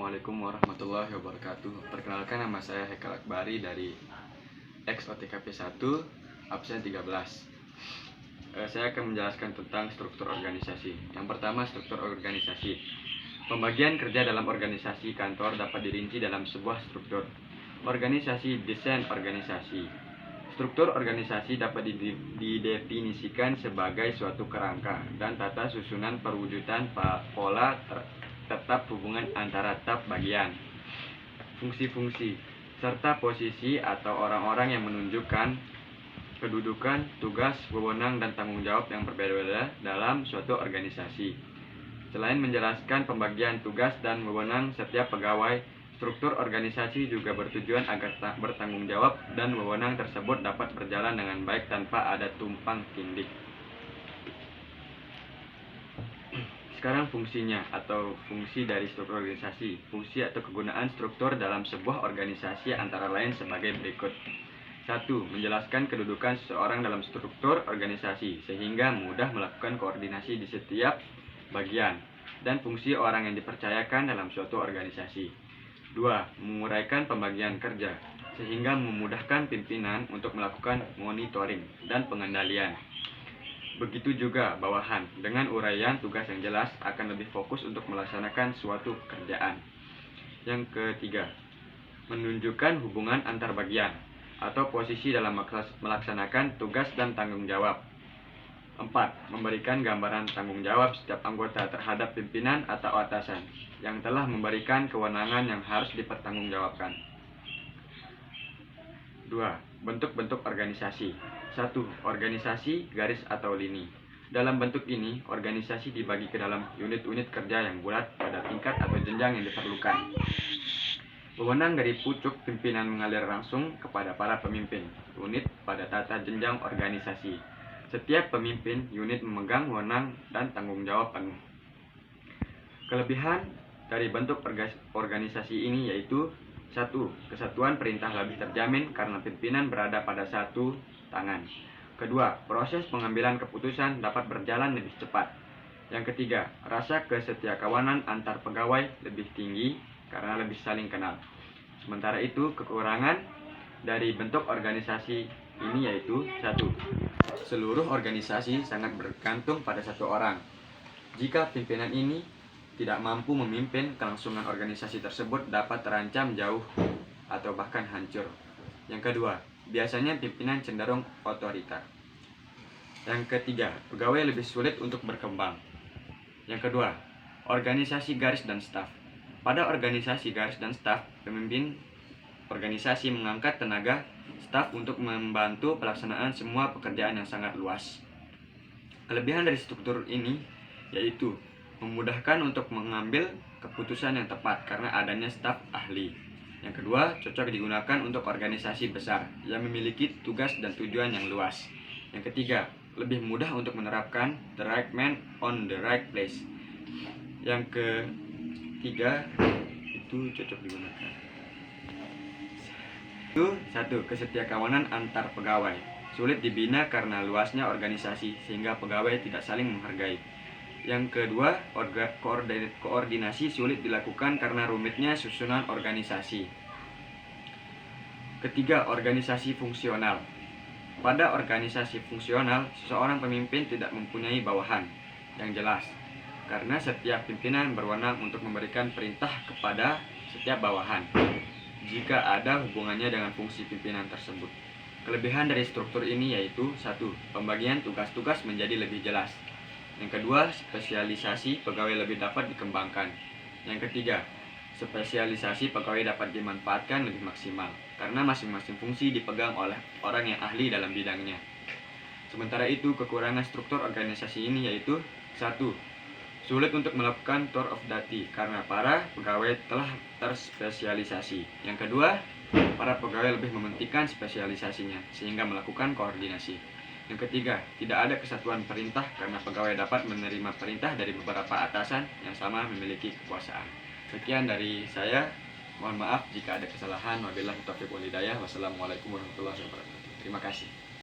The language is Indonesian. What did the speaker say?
Assalamualaikum warahmatullahi wabarakatuh. Perkenalkan, nama saya Haikal Akbari dari XOTKP 1 absen 13. Saya akan menjelaskan tentang struktur organisasi. Yang pertama, struktur organisasi. Pembagian kerja dalam organisasi kantor dapat dirinci dalam sebuah struktur. Organisasi, desain organisasi. Struktur organisasi dapat didefinisikan sebagai suatu kerangka dan tata susunan perwujudan pola tetap hubungan antara tab bagian, fungsi-fungsi, serta posisi atau orang-orang yang menunjukkan kedudukan, tugas, wewenang, dan tanggung jawab yang berbeda-beda dalam suatu organisasi. Selain menjelaskan pembagian tugas dan wewenang setiap pegawai, struktur organisasi juga bertujuan agar bertanggung jawab dan wewenang tersebut dapat berjalan dengan baik tanpa ada tumpang tindih. Sekarang fungsinya atau fungsi dari struktur organisasi. Fungsi atau kegunaan struktur dalam sebuah organisasi antara lain sebagai berikut. 1. Menjelaskan kedudukan seseorang dalam struktur organisasi sehingga mudah melakukan koordinasi di setiap bagian dan fungsi orang yang dipercayakan dalam suatu organisasi. 2. Menguraikan pembagian kerja sehingga memudahkan pimpinan untuk melakukan monitoring dan pengendalian. Begitu juga bawahan, dengan uraian tugas yang jelas akan lebih fokus untuk melaksanakan suatu pekerjaan. Yang ketiga, menunjukkan hubungan antar bagian atau posisi dalam melaksanakan tugas dan tanggung jawab. 4. Memberikan gambaran tanggung jawab setiap anggota terhadap pimpinan atau atasan yang telah memberikan kewenangan yang harus dipertanggungjawabkan. 2. Bentuk-bentuk organisasi. 1. Organisasi garis atau lini. Dalam bentuk ini, organisasi dibagi ke dalam unit-unit kerja yang bulat pada tingkat atau jenjang yang diperlukan. Wewenang dari pucuk pimpinan mengalir langsung kepada para pemimpin unit pada tata jenjang organisasi. Setiap pemimpin unit memegang wewenang dan tanggung jawab penuh. Kelebihan dari bentuk organisasi ini yaitu 1. Kesatuan perintah lebih terjamin karena pimpinan berada pada satu tangan. 2. Proses pengambilan keputusan dapat berjalan lebih cepat. Yang ketiga, rasa kesetiakawanan antar pegawai lebih tinggi karena lebih saling kenal. Sementara itu, kekurangan dari bentuk organisasi ini yaitu 1. Seluruh organisasi sangat bergantung pada satu orang. Jika pimpinan ini tidak mampu memimpin, kelangsungan organisasi tersebut dapat terancam jauh atau bahkan hancur. Yang kedua, biasanya pimpinan cenderung otoriter. Yang ketiga, pegawai lebih sulit untuk berkembang. Yang kedua, organisasi garis dan staf. Pada organisasi garis dan staf, pemimpin organisasi mengangkat tenaga staf untuk membantu pelaksanaan semua pekerjaan yang sangat luas. Kelebihan dari struktur ini yaitu memudahkan untuk mengambil keputusan yang tepat karena adanya staf ahli. Yang kedua, cocok digunakan untuk organisasi besar yang memiliki tugas dan tujuan yang luas. Yang ketiga, lebih mudah untuk menerapkan the right man on the right place. Yang ketiga, itu cocok digunakan. Itu 1. Kesetiakawanan antar pegawai. Sulit dibina karena luasnya organisasi sehingga pegawai tidak saling menghargai. Yang kedua, koordinasi sulit dilakukan karena rumitnya susunan organisasi. Ketiga, organisasi fungsional. Pada organisasi fungsional, seseorang pemimpin tidak mempunyai bawahan yang jelas karena setiap pimpinan berwenang untuk memberikan perintah kepada setiap bawahan jika ada hubungannya dengan fungsi pimpinan tersebut. Kelebihan dari struktur ini yaitu 1. Pembagian tugas-tugas menjadi lebih jelas. Yang kedua, spesialisasi pegawai lebih dapat dikembangkan. Yang ketiga, spesialisasi pegawai dapat dimanfaatkan lebih maksimal karena masing-masing fungsi dipegang oleh orang yang ahli dalam bidangnya. Sementara itu, kekurangan struktur organisasi ini yaitu 1. Sulit untuk melakukan tour of duty karena para pegawai telah terspesialisasi. Yang kedua, para pegawai lebih mementingkan spesialisasinya sehingga melakukan koordinasi. Yang ketiga, tidak ada kesatuan perintah karena pegawai dapat menerima perintah dari beberapa atasan yang sama memiliki kekuasaan. Sekian dari saya. Mohon maaf jika ada kesalahan. Wabillahi taufiq wal hidayah. Wassalamualaikum warahmatullahi wabarakatuh. Terima kasih.